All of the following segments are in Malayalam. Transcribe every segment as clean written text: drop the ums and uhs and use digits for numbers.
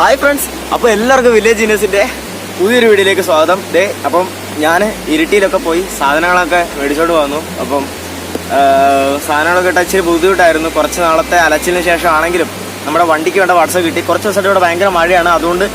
ഹായ് ഫ്രണ്ട്സ്, അപ്പോൾ എല്ലാവർക്കും വില്ലേജ് ജീനിയസിൻ്റെ പുതിയൊരു വീഡിയോയിലേക്ക് സ്വാഗതം. അപ്പം ഞാൻ ഇരിട്ടിയിലൊക്കെ പോയി സാധനങ്ങളൊക്കെ മേടിച്ചോണ്ട് വന്നു. അപ്പം സാധനങ്ങളൊക്കെ ഇട്ട് ഇച്ചിരി ബുദ്ധിമുട്ടായിരുന്നു. കുറച്ച് നാളത്തെ അലച്ചിന് ശേഷമാണെങ്കിലും നമ്മുടെ വണ്ടിക്ക് വേണ്ട വാട്സപ്പ് കിട്ടി. കുറച്ച് ദിവസമായിട്ട് ഇവിടെ ഭയങ്കര മഴയാണ്, അതുകൊണ്ട്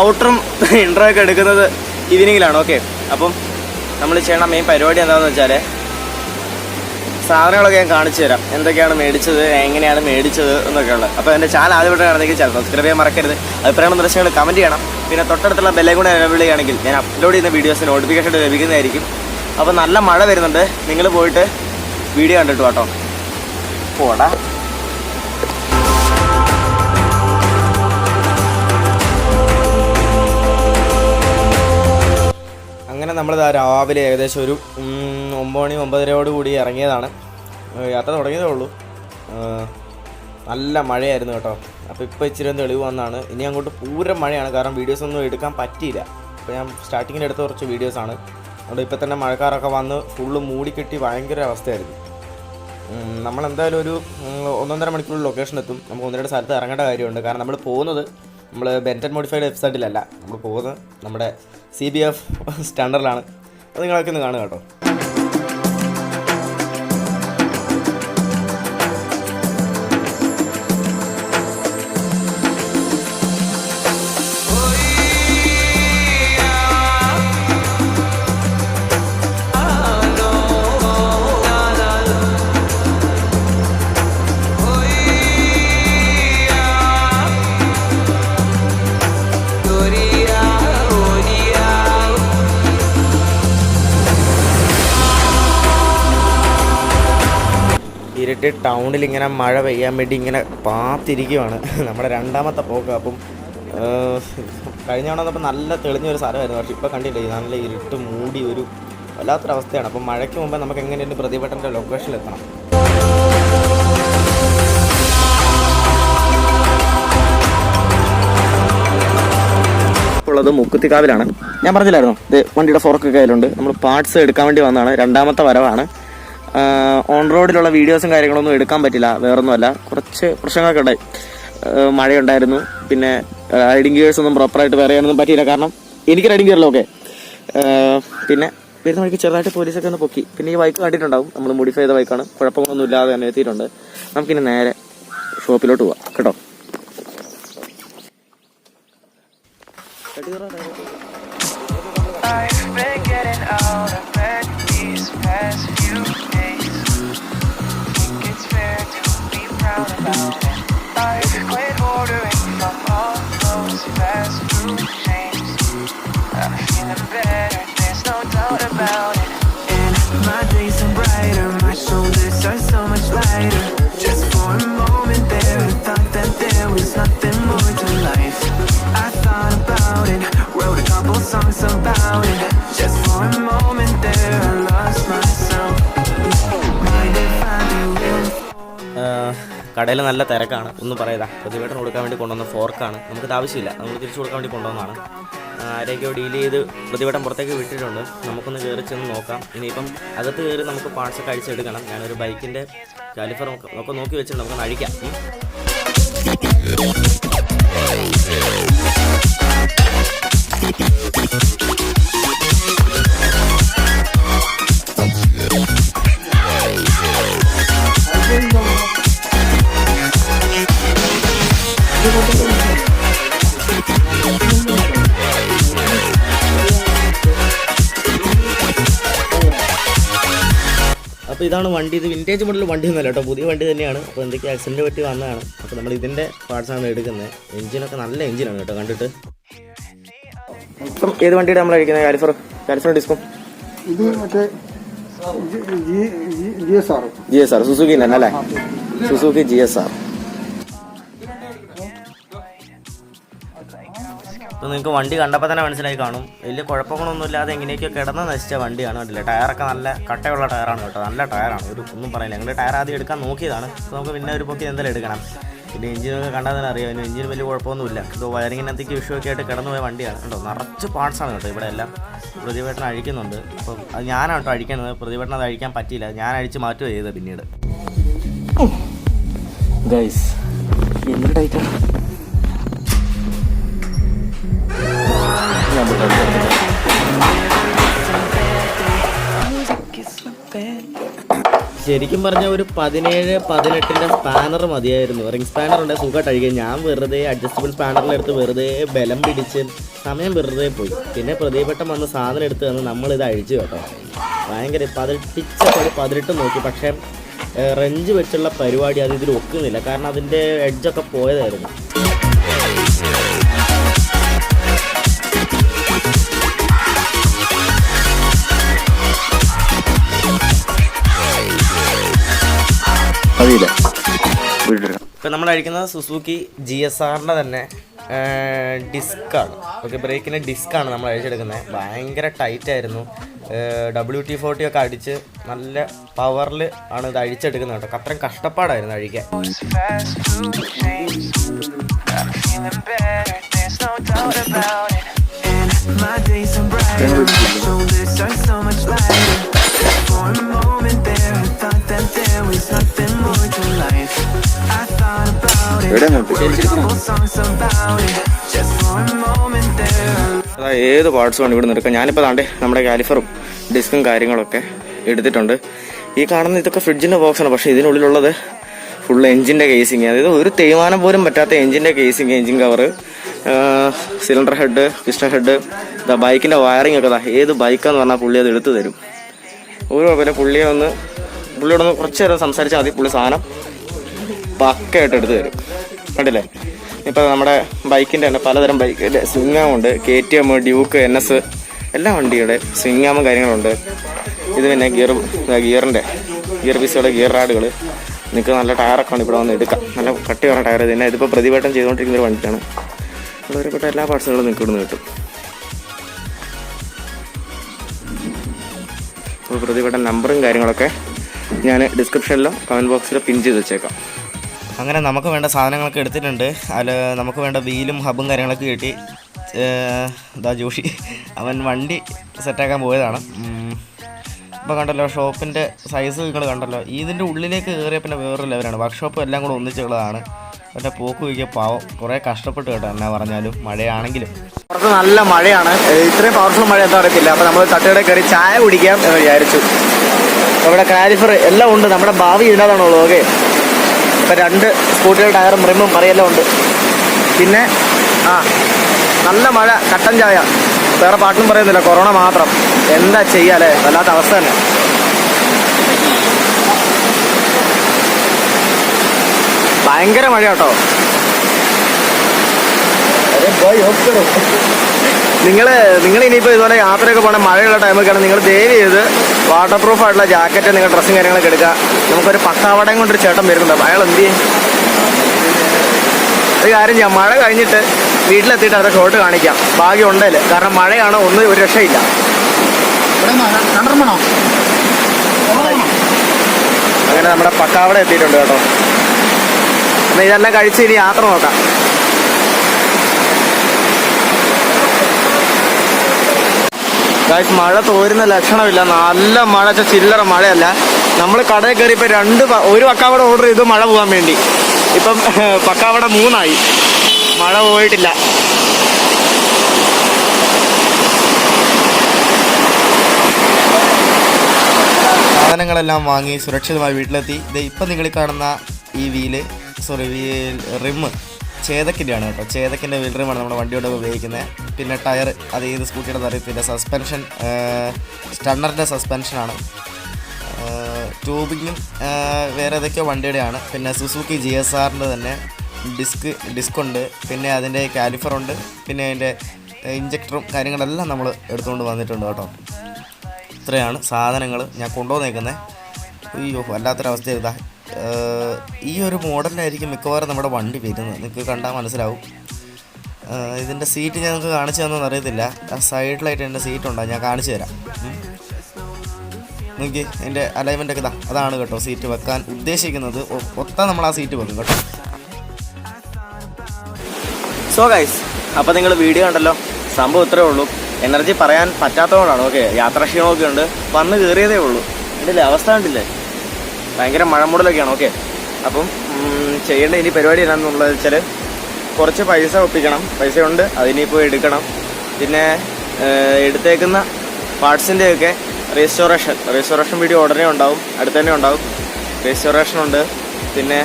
ഔട്ടറും ഇൻട്രോ ഒക്കെ എടുക്കുന്നത് ഈവനിങ്ങിലാണ്. ഓക്കെ, അപ്പം നമ്മൾ ചെയ്യണ മെയിൻ പരിപാടി എന്താണെന്ന് വെച്ചാൽ സാധനങ്ങളൊക്കെ ഞാൻ കാണിച്ചു തരാം, എന്തൊക്കെയാണ് മേടിച്ചത്, എങ്ങനെയാണ് മേടിച്ചത് എന്നൊക്കെ ഉള്ളത്. അപ്പോൾ എൻ്റെ ചാനൽ ആദ്യമായിട്ട് കാണുന്നെങ്കിൽ ചാനൽ സബ്സ്ക്രൈബ് ചെയ്യാൻ മറക്കരുത്. അഭിപ്രായങ്ങളും നിർദ്ദേശങ്ങൾ കമൻറ്റ് ചെയ്യണം. പിന്നെ തൊട്ടടുത്തുള്ള ബെല്ലും കൂടെ എനേബിൾ ചെയ്യുകയാണെങ്കിൽ ഞാൻ അപ്ലോഡ് ചെയ്യുന്ന വീഡിയോസിന് നോട്ടിഫിക്കേഷൻ ലഭിക്കുന്നതായിരിക്കും. അപ്പോൾ നല്ല മഴ വരുന്നുണ്ട്, നിങ്ങൾ പോയിട്ട് വീഡിയോ കണ്ടിട്ട് കേട്ടോ. പോടാ. അങ്ങനെ നമ്മളിതാ രാവിലെ ഏകദേശം ഒരു 9 9:30 കൂടി ഇറങ്ങിയതാണ്. യാത്ര തുടങ്ങിയതേ ഉള്ളൂ. നല്ല മഴയായിരുന്നു കേട്ടോ. അപ്പോൾ ഇപ്പോൾ ഇച്ചിരി ഒന്ന് തെളിവ് വന്നാണ്. ഇനി അങ്ങോട്ട് പൂരം മഴയാണ്, കാരണം വീഡിയോസൊന്നും എടുക്കാൻ പറ്റിയില്ല. അപ്പോൾ ഞാൻ സ്റ്റാർട്ടിങ്ങിൽ എടുത്ത കുറച്ച് വീഡിയോസാണ്. അതുകൊണ്ട് ഇപ്പോൾ തന്നെ മഴക്കാരൊക്കെ വന്ന് ഫുള്ള് മൂടിക്കെട്ടി ഭയങ്കര അവസ്ഥയായിരുന്നു. നമ്മളെന്തായാലും ഒരു 1.5 മണിക്കൂർ ലൊക്കേഷൻ എത്തും. നമുക്ക് 1-2 സ്ഥലത്ത് ഇറങ്ങേണ്ട കാര്യമുണ്ട്. കാരണം നമ്മൾ പോകുന്നത് ബെൻറ്റൻ മോഡിഫൈഡ് വെബ്സൈറ്റിലല്ല, നമ്മൾ പോകുന്നത് നമ്മുടെ CBF സ്റ്റാൻഡറിലാണ്. അത് നിങ്ങളൊക്കെ ഒന്ന് കാണുക കേട്ടോ. ഇരിട്ടി ടൗണിൽ ഇങ്ങനെ മഴ പെയ്യാൻ വേണ്ടി ഇങ്ങനെ പാത്തിരിക്കുവാണ്. നമ്മുടെ രണ്ടാമത്തെ പോക്ക്. അപ്പം കഴിഞ്ഞ തവണ വന്നപ്പോൾ നല്ല തെളിഞ്ഞൊരു സ്ഥലമായിരുന്നു, പക്ഷേ ഇപ്പോൾ കണ്ടില്ലേ നല്ല ഇരുട്ട് മൂടി ഒരു വല്ലാത്തൊരവസ്ഥയാണ്. അപ്പം മഴയ്ക്ക് മുമ്പ് നമുക്ക് എങ്ങനെയാണ് പ്രതിപട്ടൻ്റെ ലൊക്കേഷനിലെത്തണം. ഉള്ളത് മുക്കുത്തിക്കാവിലാണ്. ഞാൻ പറഞ്ഞില്ലായിരുന്നു, ഇത് വണ്ടിയുടെ ഫോർക്ക് കയ്യിലുണ്ട്. നമ്മൾ പാർട്സ് എടുക്കാൻ വേണ്ടി വന്നതാണ്. രണ്ടാമത്തെ വരവാണ്. ഓൺ റോഡിലുള്ള വീഡിയോസും കാര്യങ്ങളൊന്നും എടുക്കാൻ പറ്റില്ല, വേറൊന്നുമല്ല, കുറച്ച് പ്രശ്നങ്ങളൊക്കെ ഉണ്ടായി. മഴയുണ്ടായിരുന്നു, പിന്നെ റൈഡിങ് ഗിയേഴ്സ് ഒന്നും പ്രോപ്പറായിട്ട് പറയാനൊന്നും പറ്റിയില്ല, കാരണം എനിക്ക് റൈഡിങ് ഗിയറില്ല. ഓക്കെ, പിന്നെ വരുന്ന വഴിക്ക് ചെറുതായിട്ട് പോലീസൊക്കെ ഒന്ന് പൊക്കി. പിന്നെ ഈ ബൈക്ക് കണ്ടിട്ടുണ്ടാവും, നമ്മൾ മോഡിഫൈ ചെയ്ത ബൈക്കാണ്, കുഴപ്പമൊന്നും ഇല്ലാതെ തന്നെ എത്തിയിട്ടുണ്ട്. നമുക്കിനി നേരെ ഷോപ്പിലോട്ട് പോവാം കേട്ടോ. I've quit ordering from all those fast food chains. I'm feeling better, there's no doubt about it. And my days are brighter, my shoulders are so much lighter. Just for a moment there, I thought that there was nothing more to life. I thought about it, wrote a couple songs about it. Just for a moment there, I lost myself. Mind if I do it? കടയിൽ നല്ല തിരക്കാണ്, ഒന്നും പറയതാ. പ്രതിവേട്ടന് കൊടുക്കാൻ വേണ്ടി കൊണ്ടുവന്ന ഫോർക്കാണ്. നമുക്കിത് ആവശ്യമില്ല, നമുക്ക് തിരിച്ചു കൊടുക്കാൻ വേണ്ടി കൊണ്ടുവന്നതാണ്. ആരെയൊക്കെയോ ഡീൽ ചെയ്ത് പ്രതിവേട്ടൻ പുറത്തേക്ക് വിട്ടിട്ടുണ്ട്. നമുക്കൊന്ന് കയറി ചെന്ന് നോക്കാം. ഇനിയിപ്പം അകത്ത് കയറി നമുക്ക് പാർട്സൊക്കെ അഴിച്ചെടുക്കണം. ഞാനൊരു ബൈക്കിൻ്റെ കാലിഫർ ഒക്കെ നോക്കി വെച്ചിട്ട് നമുക്കൊന്ന് അഴിക്കാം. അപ്പോൾ ഇതാണ് വണ്ടി. ഇത് വിൻറ്റേജ് മോഡൽ വണ്ടി ഒന്നുമല്ല കേട്ടോ, പുതിയ വണ്ടി തന്നെയാണ്. അപ്പോൾ എന്തൊക്കെ ആക്സിഡൻറ്റ് പറ്റി വന്നതാണ്. അപ്പോൾ നമ്മൾ ഇതിൻ്റെ പാർട്സാണ് എടുക്കുന്നത്. എഞ്ചിനൊക്കെ നല്ല എഞ്ചിനാണ് കേട്ടോ കണ്ടിട്ട്. ഇപ്പം ഏത് വണ്ടിയുടെ നമ്മൾ കഴിക്കുന്നത്? കാലിഫർ ഡിസ്കോ. ഇത് മറ്റേ GSR സുസുക്കി തന്നെ അല്ലേ? Suzuki GSR. അപ്പോൾ നിങ്ങൾക്ക് വണ്ടി കണ്ടപ്പോൾ തന്നെ മനസ്സിലായി കാണും, വലിയ കുഴപ്പങ്ങളൊന്നും ഇല്ലാതെ എങ്ങനെയൊക്കെ കിടന്ന് നശിച്ച വണ്ടിയാണ്. കണ്ടില്ല, ടയറൊക്കെ നല്ല കട്ടയുള്ള ടയറാണ് കേട്ടോ, നല്ല ടയറാണ്, ഒരു ഒന്നും പറയില്ല. ഞങ്ങൾ ടയർ ആദ്യം എടുക്കാൻ നോക്കിയതാണ്. അപ്പോൾ നമുക്ക് പിന്നെ ഒരു പൊക്കി എന്തായാലും എടുക്കണം. പിന്നെ എഞ്ചിനൊക്കെ കണ്ടാൽ തന്നെ അറിയാം, അതിന് എഞ്ചിന് വലിയ കുഴപ്പമൊന്നുമില്ല. ഇത് വയറിങ്ങിനകത്തേക്ക് ഇഷ്യൂ ആയിട്ട് കിടന്നു പോയ വണ്ടിയാണ് കേട്ടോ. നിറച്ച് പാർട്സാണ് കേട്ടോ ഇവിടെ എല്ലാം. പ്രതിവേട്ടൻ അഴിക്കുന്നുണ്ട്. അപ്പം അത് ഞാനാണ് കേട്ടോ അഴിക്കുന്നത്. പ്രതിവേട്ടൻ അത് അഴിക്കാൻ പറ്റിയില്ല, ഞാൻ അഴിച്ച് മാറ്റുക ചെയ്തത് പിന്നീട്. ഗൈസ് എന്ത് ടൈറ്റാണ്. ശരിക്കും പറഞ്ഞാൽ ഒരു 17-18 സ്പാനർ മതിയായിരുന്നു. റിംഗ് സ്പാനർ ഉണ്ട്, സുഖമായിട്ട് അഴിക്കാൻ. ഞാൻ വെറുതെ അഡ്ജസ്റ്റബിൾ സ്പാനറിലെടുത്ത് വെറുതെ ബലം പിടിച്ച് സമയം വെറുതെ പോയി. പിന്നെ പ്രദീപേട്ടൻ വന്ന് സാധനം എടുത്ത് തന്ന് നമ്മളിത് അഴിച്ചു കേട്ടോ. ഭയങ്കര 18 നോക്കി, പക്ഷേ റെഞ്ച് വെച്ചുള്ള പരിപാടി അത് ഇതിൽ ഒക്കുന്നില്ല. കാരണം അതിൻ്റെ എഡ്ജൊക്കെ പോയതായിരുന്നു. ഇപ്പം നമ്മൾ അഴിക്കുന്നത് സുസുക്കി GSRൻ്റെ തന്നെ ഡിസ്ക്കാണ്. ഓക്കെ, ബ്രേക്കിൻ്റെ ഡിസ്ക്കാണ് നമ്മൾ അഴിച്ചെടുക്കുന്നത്. ഭയങ്കര ടൈറ്റായിരുന്നു. WT-40 ഒക്കെ അടിച്ച് നല്ല പവറിൽ ആണ് ഇത് അഴിച്ചെടുക്കുന്നത് കേട്ടോ. അത്രയും കഷ്ടപ്പാടായിരുന്നു അഴിക്കാൻ. ഏത് പാർട്സ് വേണം ഇവിടെ നിൽക്കാം. ഞാനിപ്പോൾ താണ്ടേ നമ്മുടെ കാലിഫറും ഡിസ്കും കാര്യങ്ങളൊക്കെ എടുത്തിട്ടുണ്ട്. ഈ കാണുന്ന ഇതൊക്കെ ഫ്രിഡ്ജിൻ്റെ ബോക്സാണ്, പക്ഷേ ഇതിനുള്ളിലുള്ളത് ഫുൾ എഞ്ചിൻ്റെ കേസിങ്. അതായത് ഒരു തേയ്മാനം പോലും പറ്റാത്ത എഞ്ചിൻ്റെ casing, engine cover, cylinder head, piston head, ബൈക്കിൻ്റെ വയറിംഗ് ഒക്കെ. ഏത് ബൈക്കാന്ന് പറഞ്ഞാൽ പുള്ളി അത് എടുത്തു തരും. ഒരു കുഴപ്പമില്ല. പുള്ളിയോടൊന്ന് കുറച്ച് നേരം സംസാരിച്ചാൽ മതി, പുള്ളി സാധനം പക്കയായിട്ട് എടുത്തു തരും. കണ്ടില്ലേ? ഇപ്പോൾ നമ്മുടെ ബൈക്കിൻ്റെ തന്നെ പലതരം ബൈക്കിൻ്റെ സ്വിങ്ങാമുണ്ട്. KTM, ഡ്യൂക്ക്, NS എല്ലാ വണ്ടിയുടെ സ്വിങ്ങാമും കാര്യങ്ങളുണ്ട്. ഇത് പിന്നെ ഗിയർ പീസുകൾ, ഗിയർ റാഡുകൾ. നിങ്ങൾക്ക് നല്ല ടയറൊക്കെ ആണ് ഇവിടെ വന്ന് എടുക്കാം. നല്ല കട്ടി പറഞ്ഞ ടയർ. തന്നെ ഇതിപ്പോൾ പ്രതിപേട്ടം ചെയ്തുകൊണ്ടിരിക്കുന്ന ഒരു വണ്ടിയാണ്. ഒരുപ്പെട്ട എല്ലാ പാർട്സുകളും നിങ്ങൾക്ക് ഇവിടുന്ന് കിട്ടും. അപ്പോൾ പ്രതിപേട്ടൻ നമ്പറും കാര്യങ്ങളൊക്കെ ഞാൻ ഡിസ്ക്രിപ്ഷനിലും കമൻറ്റ് ബോക്സിലും പിൻ ചെയ്ത് വെച്ചേക്കാം. അങ്ങനെ നമുക്ക് വേണ്ട സാധനങ്ങളൊക്കെ എടുത്തിട്ടുണ്ട്. അതിൽ നമുക്ക് വേണ്ട വീലും ഹബും കാര്യങ്ങളൊക്കെ കിട്ടി. ജോഷി അവൻ വണ്ടി സെറ്റാക്കാൻ പോയതാണ്. ഇപ്പോൾ കണ്ടല്ലോ ഷോപ്പിൻ്റെ സൈസ് നിങ്ങൾ കണ്ടല്ലോ. ഇതിൻ്റെ ഉള്ളിലേക്ക് കയറിയ പിന്നെ വേറൊരു ലെവലാണ്. വർക്ക്ഷോപ്പ് എല്ലാം കൂടെ ഒന്നിച്ചുള്ളതാണ്. പക്ഷേ പോക്ക് വയ്ക്കുക പാവം, കുറേ കഷ്ടപ്പെട്ട് കേട്ടോ. എന്നാ പറഞ്ഞാലും മഴയാണെങ്കിലും പുറത്ത് നല്ല മഴയാണ്. ഇത്രയും പവർഫുൾ മഴ എന്താ അറിയത്തില്ല. അപ്പോൾ നമ്മൾ തട്ടുകടയിൽ കയറി ചായ കുടിക്കാം എന്ന് വിചാരിച്ചു. ഇവിടെ കാലിഫർ എല്ലാം ഉണ്ട്. നമ്മുടെ ഭാവി ഇതിനകത്താണുള്ളൂ. ഓക്കെ, ഇപ്പം 2 സ്കൂട്ടിയുടെ ടയറും റിമും പറയെല്ലാം ഉണ്ട്. പിന്നെ നല്ല മഴ, കട്ടൻ ചായ, വേറെ പാട്ടും പറയുന്നില്ല. കൊറോണ മാത്രം. എന്താ ചെയ്യാല്ലേ, വല്ലാത്ത അവസ്ഥ തന്നെ. ഭയങ്കര മഴ കേട്ടോ. നിങ്ങൾ ഇനിയിപ്പോൾ ഇതുപോലെ യാത്രയൊക്കെ പോകണേ മഴയുള്ള ടൈമൊക്കെയാണ്, നിങ്ങൾ ദയവ് ചെയ്ത് വാട്ടർ പ്രൂഫ് ആയിട്ടുള്ള ജാക്കറ്റ്, നിങ്ങൾ ഡ്രസ്സും കാര്യങ്ങളൊക്കെ എടുക്കുക. നമുക്കൊരു പട്ടാവടയും കൊണ്ടൊരു ചേട്ടൻ വരുന്നുണ്ട്. അയാൾ എന്ത് ചെയ്യും? ഒരു കാര്യം ചെയ്യാം, മഴ കഴിഞ്ഞിട്ട് വീട്ടിലെത്തിയിട്ട് അവരുടെ ഷോട്ട് കാണിക്കാം, ഭാഗ്യം ഉണ്ടല്ലേ. കാരണം മഴയാണ്, ഒന്നും ഒരു രക്ഷയില്ല. അങ്ങനെ നമ്മുടെ പട്ടാവട എത്തിയിട്ടുണ്ട് കേട്ടോ. എന്നാൽ ഇതെല്ലാം കഴിച്ച് ഇനി യാത്ര നോക്കാം. മഴ തോരുന്ന ലക്ഷണമില്ല. നല്ല മഴ, ചില്ലറ മഴയല്ല. നമ്മൾ കടയിൽ കയറിയപ്പോൾ ഒരു പക്കാവട ഓർഡർ ചെയ്തു മഴ പോകാൻ വേണ്ടി. ഇപ്പം പക്കാവട 3 മഴ പോയിട്ടില്ല. സാധനങ്ങളെല്ലാം വാങ്ങി സുരക്ഷിതമായി വീട്ടിലെത്തി. ഇപ്പം നിങ്ങൾ കാണുന്ന ഈ റിമ്മ് ചേതക്കിൻ്റെയാണ് കേട്ടോ. ചേതക്കിൻ്റെ വീൽ റിമാണ് നമ്മുടെ വണ്ടിയോടെ ഉപയോഗിക്കുന്നത്. പിന്നെ ടയർ അത് ഏത് സ്കൂട്ടിയുടെ അറിയത്തില്ല. സസ്പെൻഷൻ സ്റ്റണ്ണറിൻ്റെ സസ്പെൻഷനാണ്. ട്യൂബിങ്ങും വേറെ ഏതൊക്കെയോ വണ്ടിയുടെയാണ്. പിന്നെ സുസുക്കി GSRൻ്റെ തന്നെ ഡിസ്കുണ്ട്. പിന്നെ അതിൻ്റെ കാലിഫറുണ്ട്. പിന്നെ അതിൻ്റെ ഇഞ്ചക്ടറും കാര്യങ്ങളെല്ലാം നമ്മൾ എടുത്തുകൊണ്ട് വന്നിട്ടുണ്ട് കേട്ടോ. ഇത്രയാണ് സാധനങ്ങൾ ഞാൻ കൊണ്ടുവന്നേക്കുന്നത്. അയ്യോ, വല്ലാത്തൊരവസ്ഥ ഇതാ. ഈ ഒരു മോഡലിലായിരിക്കും മിക്കവാറും നമ്മുടെ വണ്ടി വരുന്നത്. നിങ്ങൾക്ക് കണ്ടാൽ മനസ്സിലാവും. ഇതിൻ്റെ സീറ്റ് ഞാൻ നിങ്ങൾക്ക് കാണിച്ചു തന്നെന്ന് അറിയത്തില്ല. ആ സൈഡിലായിട്ട് എൻ്റെ സീറ്റുണ്ടോ, ഞാൻ കാണിച്ചു തരാം. നോക്കി, എൻ്റെ അലൈൻമെൻ്റൊക്കെ ഇതാ, അതാണ് കേട്ടോ സീറ്റ് വെക്കാൻ ഉദ്ദേശിക്കുന്നത്. ഒത്താൻ നമ്മൾ ആ സീറ്റ് വെക്കും കേട്ടോ. സോ ഗൈസ്, അപ്പോൾ നിങ്ങൾ വീഡിയോ കണ്ടല്ലോ. സംഭവം ഇത്രയേ ഉള്ളൂ. എനർജി പറയാൻ പറ്റാത്തതുകൊണ്ടാണ്. ഓക്കെ, യാത്രാക്ഷീണമൊക്കെ ഉണ്ട്. വന്ന് കയറിയതേ ഉള്ളൂ. കണ്ടില്ലേ അവസ്ഥ, കണ്ടില്ലേ? ഭയങ്കര മഴമൂടലൊക്കെയാണ്. ഓക്കെ, അപ്പം ചെയ്യേണ്ട ഇനി പരിപാടി എന്നാന്നുള്ളത് വെച്ചാൽ കുറച്ച് പൈസ ഒപ്പിക്കണം. പൈസ ഉണ്ട്, അതിനിപ്പോൾ എടുക്കണം. പിന്നെ എടുത്തേക്കുന്ന പാർട്സിൻ്റെയൊക്കെ റീസ്റ്റോറേഷൻ വീഡിയോ ഉടനെ ഉണ്ടാവും, അടുത്ത് തന്നെ ഉണ്ടാവും. റീസ്റ്റോറേഷൻ ഉണ്ട്, പിന്നെ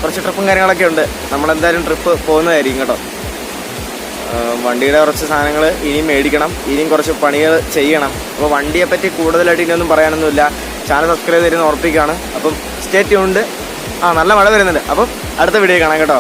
കുറച്ച് ട്രിപ്പും കാര്യങ്ങളൊക്കെ ഉണ്ട്. നമ്മളെന്തായാലും ട്രിപ്പ് പോകുന്നതായിരിക്കും കേട്ടോ. വണ്ടിയുടെ കുറച്ച് സാധനങ്ങൾ ഇനിയും മേടിക്കണം, ഇനിയും കുറച്ച് പണികൾ ചെയ്യണം. അപ്പോൾ വണ്ടിയെപ്പറ്റി കൂടുതലായിട്ട് ഇനിയൊന്നും പറയാനൊന്നുമില്ല. ചാനൽ സബ്സ്ക്രൈബ് ചെയ്തിരുന്ന് ഉറപ്പിക്കുകയാണ്. അപ്പം സ്റ്റേ ട്യൂൺഡ്. നല്ല മഴ വരുന്നുണ്ട്. അപ്പം അടുത്ത വീഡിയോ കാണാം കേട്ടോ.